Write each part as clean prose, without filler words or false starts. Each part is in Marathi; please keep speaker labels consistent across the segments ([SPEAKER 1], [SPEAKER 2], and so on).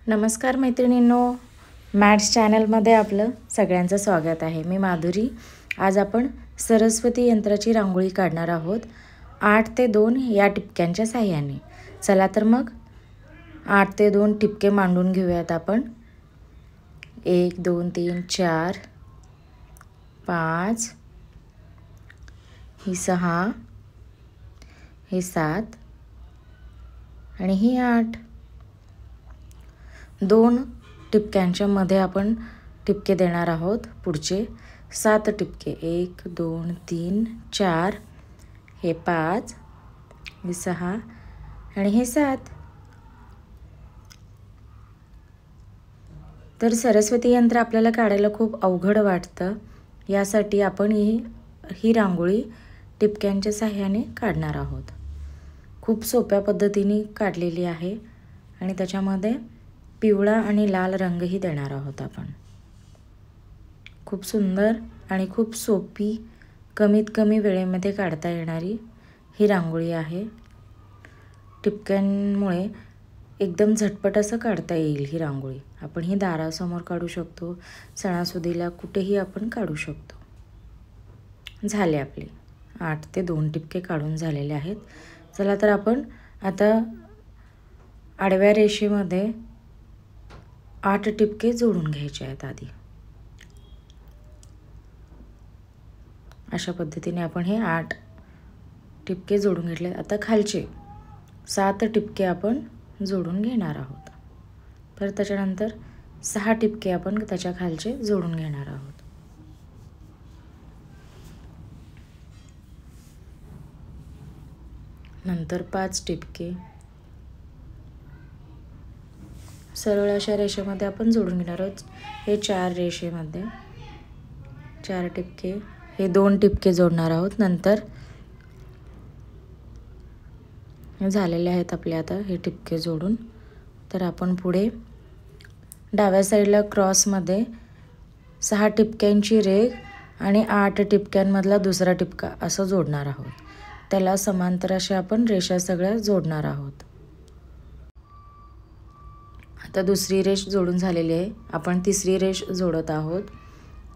[SPEAKER 1] नमस्कार मैत्रिणींनो, मॅथ्स चॅनलमध्ये आपलं सगळ्यांचं स्वागत आहे. मी माधुरी. आज आपण सरस्वती यंत्राची रांगोळी काढणार आहोत 8 ते 2 या टिपक्यांच्या साहाय्याने. चला तर मग 8 ते 2 टिपके मांडून घेऊयात आपण. 1 2 3 4 5 ही 6 ही 7 आणि ही 8. 2 टिपक्यांच्या मध्ये आपण टिपके देणार आहोत. पुढचे 7 टिपके 1 2 3 4 हे 5 हे 6 आणि हे 7. तर सरस्वती यंत्र आपल्याला काढायला खूप अवघड वाटतं. यासाठी आपण ही रांगोळी टिपक्यांच्या साहाय्याने काढणार आहोत. खूप सोप्या पद्धतीने काढलेली आहे आणि त्याच्यामध्ये पिवळा आणि लाल रंगही देणार आहोत आपण. खूप सुंदर आणि खूप सोपी, कमीत कमी वेळेमध्ये काढता येणारी ही रांगोळी आहे. टिपक्यांमुळे एकदम झटपट असं काढता येईल ही रांगोळी. आपण ही दारासमोर काढू शकतो, सणासुदीला कुठेही आपण काढू शकतो. झाले आपले 8 ते 2 टिपके काढून झालेले आहेत. चला तर आपण आता आडव्या रेषेमध्ये 8 टिपके जोडून घ्यायचे आहेत आधी. अशा पद्धतीने आपण हे 8 टिपके जोडून घेतले. आता खालचे 7 टिपके आपण जोडून घेणार आहोत. तर त्याच्यानंतर 6 टिपके आपण त्याच्या खालचे जोडून घेणार आहोत. नंतर 5 टिपके सरळ अशा रेषेमध्ये आपण जोडून घेणार आहोत. हे 4 रेषेमध्ये 4 टिपके, हे 2 टिपके जोडणार आहोत. नंतर झालेले आहेत आपले आता हे टिपके जोडून. तर आपण पुढे डाव्या साईडला क्रॉसमध्ये 6 टिपक्यांची रेघ आणि 8 टिपक्यांमधला दुसरा टिपका असं जोडणार आहोत. त्याला समांतर अशा आपण रेषा सगळ्या जोडणार आहोत. आता दुसरी रेष जोडून झालेली आहे. आपण तिसरी रेष जोडत आहोत.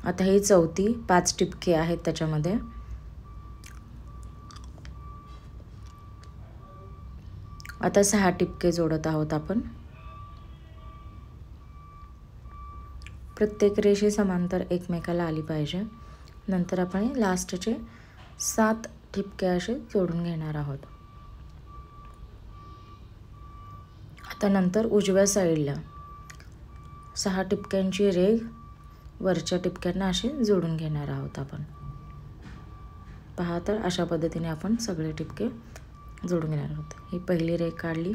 [SPEAKER 1] आता ही चौथी 5 टिपके आहेत त्याच्यामध्ये. आता 6 टिपके जोडत आहोत आपण. प्रत्येक रेषे समांतर एकमेकाला आली पाहिजे. नंतर आपण लास्टचे 7 टिपके असे जोडून घेणार आहोत. आता नंतर उजव्या साईडला 6 टिपक्यांची रेघ वरच्या टिपक्यांना असे जोडून घेणार आहोत आपण. पहा, तर अशा पद्धतीने आपण सगळे टिपके जोडून घेणार आहोत. ही पहिली रेघ काढली.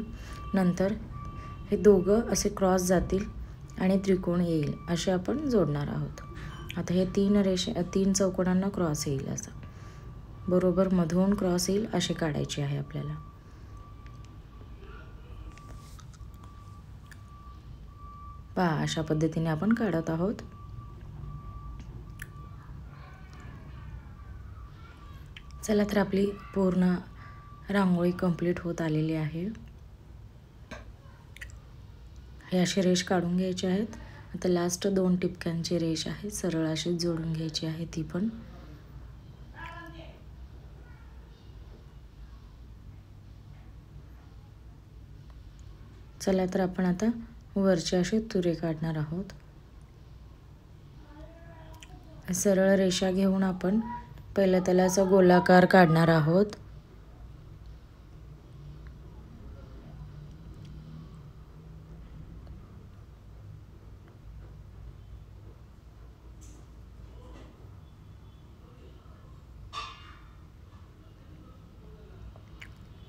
[SPEAKER 1] नंतर हे दोघं असे क्रॉस जातील आणि त्रिकोण येईल असे आपण जोडणार आहोत. आता हे 3 चौकोनांना क्रॉस येईल असं बरोबर मधून क्रॉस येईल असे काढायचे आहे आपल्याला. पहा, अशा पद्धतीने आपण काढत आहोत. चला तर आपली पूर्ण रांगोळी कंप्लीट होत आलेली आहे. हे अशी रेष काढून घ्यायची आहेत. आता लास्ट 2 टिपक्यांची रेष आहे, सरळ अशी जोडून घ्यायची आहे ती पण. चला तर आपण आता वरचे असे तुरे काढणार आहोत. सरळ रेषा घेऊन आपण पहिला त्याला असा गोलाकार काढणार आहोत.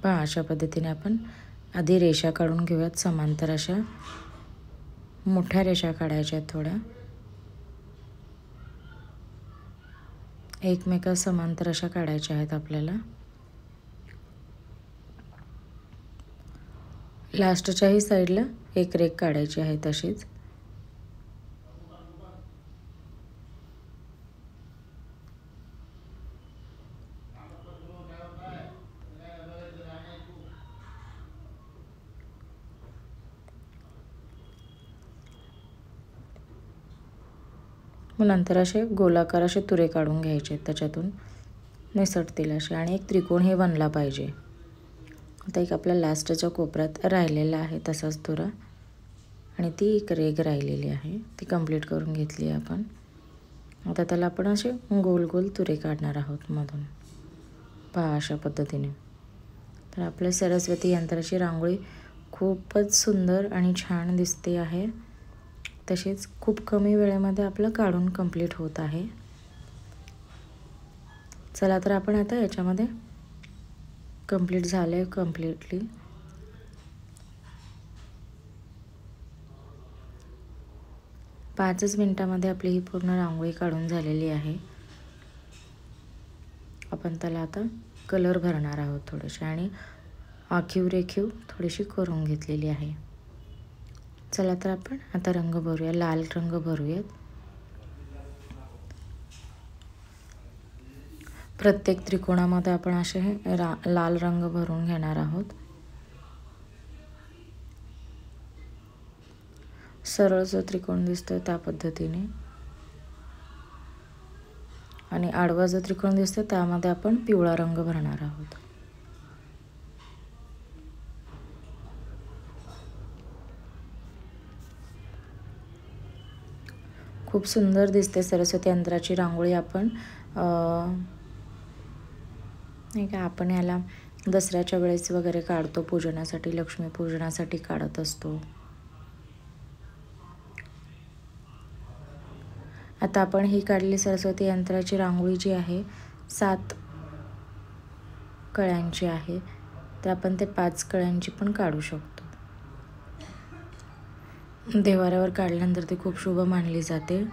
[SPEAKER 1] पहा, अशा पद्धतीने आपण आधी रेषा काढून घेऊयात. समांतर अशा मोठ्या रेषा काढायच्या आहेत थोड्या. एकमेका समांतर अशा काढायच्या आहेत आपल्याला. लास्टच्याही साईडला एक रेघ काढायची आहे तशीच. मग नंतर असे गोलाकार असे तुरे काढून घ्यायचे, त्याच्यातून निसटतील असे, आणि एक त्रिकोण हे बनला पाहिजे. आता एक आपल्या लास्टच्या कोपऱ्यात राहिलेला आहे तसाच तुरा, आणि ती एक रेघ राहिलेली आहे, ती कंप्लीट करून घेतली आहे आपण. आता त्याला आपण असे गोल गोल तुरे काढणार आहोत मधून, पहा अशा पद्धतीने. तर आपल्या सरस्वती यंत्राची रांगोळी खूपच सुंदर आणि छान दिसते आहे. तसेच खूप कमी वेळेमध्ये आपलं काढून कंप्लीट होत आहे. चला तर आपण आता याच्यामध्ये कंप्लीट झाले कम्प्लिटली. पाचच मिनिटामध्ये आपली ही पूर्ण रांगोळी काढून झालेली आहे. आपण त्याला आता कलर भरणार आहोत थोडेसे, आणि आखीव रेखीव थोडीशी करून घेतलेली आहे. चला तर आपण आता रंग भरूया, लाल रंग भरूयात. प्रत्येक त्रिकोणामध्ये आपण असे लाल रंग भरून घेणार आहोत. सरळ जो त्रिकोण दिसतोय त्या पद्धतीने, आणि आडवा जो त्रिकोण दिसतोय त्यामध्ये आपण पिवळा रंग भरणार आहोत. खूप सुंदर दिसते सरस्वती यंत्राची रांगोळी. आपण नाही का, आपण याला दसऱ्याच्या वेळेस वगैरे काढतो, पूजनासाठी, लक्ष्मी पूजनासाठी काढत असतो. आता आपण ही काढली सरस्वती यंत्राची रांगोळी जी आहे 7 कळ्यांची आहे, तर आपण ते 5 कळ्यांची पण काढू शकतो. देवाऱ्यावर काढल्यानंतर ती खूप शुभ मानली जाते,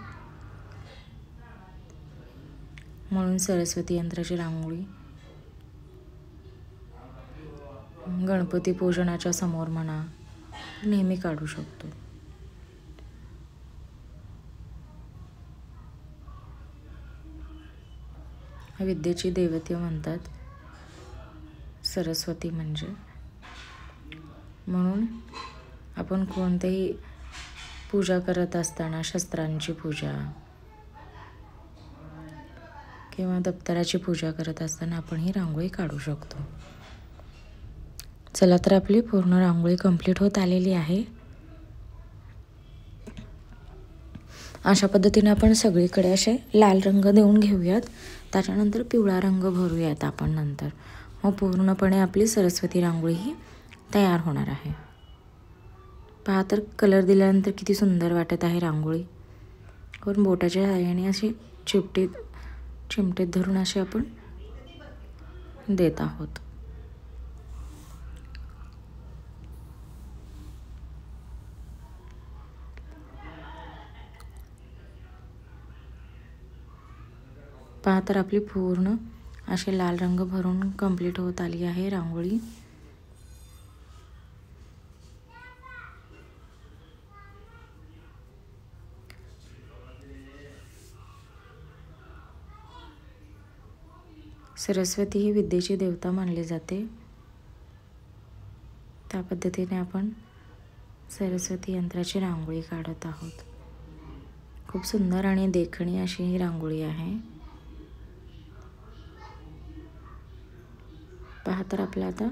[SPEAKER 1] म्हणून सरस्वती यंत्राची रांगोळी गणपती पूजनाच्या समोर म्हणा नेहमी काढू शकतो. विद्येची देवते म्हणतात सरस्वती म्हणजे, म्हणून आपण कोणतेही पूजा करत असताना, शस्त्रांची पूजा किंवा दप्तराची पूजा करत असताना आपण ही रांगोळी काढू शकतो. चला तर आपली पूर्ण रांगोळी कंप्लीट होत आलेली आहे. अशा पद्धतीने आपण सगळीकडे असे लाल रंग देऊन घेऊयात, त्याच्यानंतर पिवळा रंग भरूयात आपण नंतर. मग पूर्णपणे आपली सरस्वती रांगोळी ही तयार होणार आहे. पहा तर कलर दिल्यानंतर किती सुंदर वाटत आहे रांगोळी. करून बोटाच्या सहाय्याने अशी चिमटीत धरून असे आपण देत आहोत. पहा तर आपली पूर्ण असे लाल रंग भरून कंप्लीट होत आली आहे रांगोळी. सरस्वती ही विद्येची देवता मानली जाते, त्या पद्धतीने आपण सरस्वती यंत्राची रांगोळी काढत आहोत. खूप सुंदर आणि देखणी अशी ही रांगोळी आहे. पहा तर आपला आता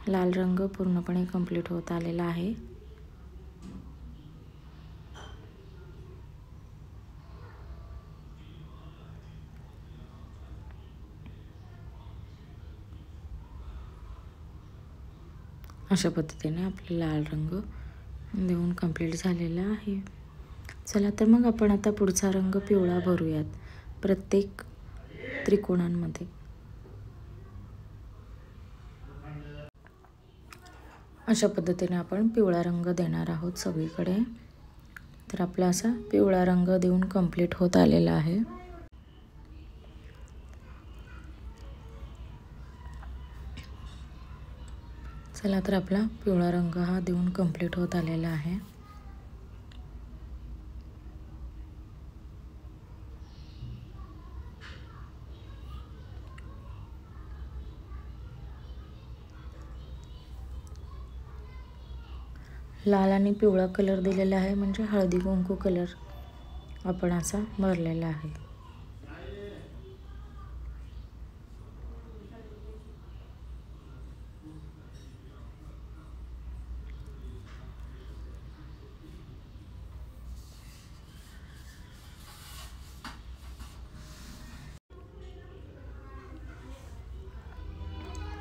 [SPEAKER 1] लाल रंग पूर्णपणे कंप्लीट होत आलेला आहे. अशा पद्धतीने आपला लाल रंग देऊन कंप्लीट झालेला आहे. चला तर मग आपण आता पुढचा रंग पिवळा भरूयात प्रत्येक त्रिकोणांमध्ये. अशा पद्धतीने आपण पिवळा रंग देणार आहोत सगळीकडे. तर आपला असा पिवळा रंग देऊन कंप्लीट होत आलेला आहे. चला तर आपला पिवळा रंग हा देऊन कंप्लीट होत आलेला आहे. लाल आणि पिवळा कलर दिलेला आहे म्हणजे हळदी कुंकू कलर आपण असा भरलेला आहे.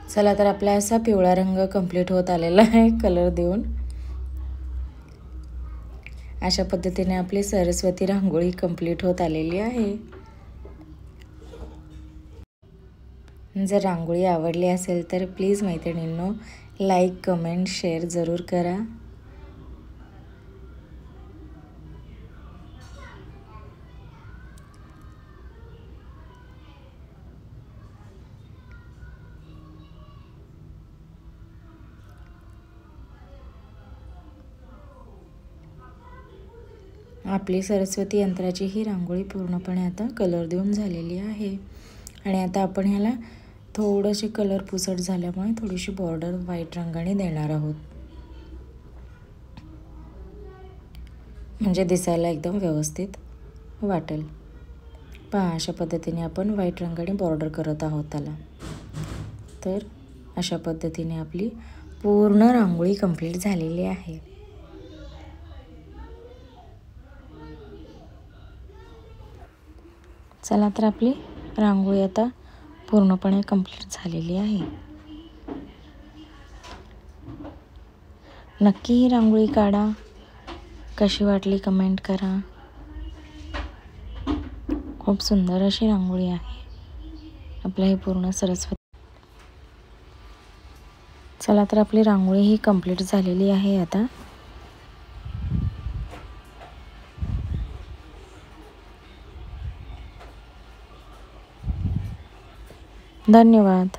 [SPEAKER 1] चला तर आपला असा पिवळा रंग कंप्लीट होत आलेला आहे कलर देऊन. अशा पद्धतीने आपली सरस्वती रांगोळी कंप्लीट होत आलेली आहे. जर रांगोळी आवडली असेल तर प्लीज मैत्रिणींनो लाईक, कमेंट, शेअर जरूर करा. आपली सरस्वती यंत्राची ही रांगोळी पूर्णपणे आता कलर देऊन झालेली आहे. आणि आता आपण ह्याला थोडेसे कलर पुसट झाल्यामुळे थोडीशी बॉर्डर व्हाईट रंगाने देणार आहोत, म्हणजे दिसायला एकदम व्यवस्थित वाटेल. पहा अशा पद्धतीने आपण व्हाईट रंगाने बॉर्डर करत आहोत त्याला. तर अशा पद्धतीने आपली पूर्ण रांगोळी कंप्लीट झालेली आहे. चला तर आपली रांगोळी आता पूर्णपणे कंप्लीट झालेली आहे. नक्की ही रांगोळी काढा. कशी वाटली कमेंट करा. खूप सुंदर अशी रांगोळी आहे आपल्या ही पूर्ण सरस्वती. चला तर आपली रांगोळी ही कंप्लीट झालेली आहे आता. धन्यवाद.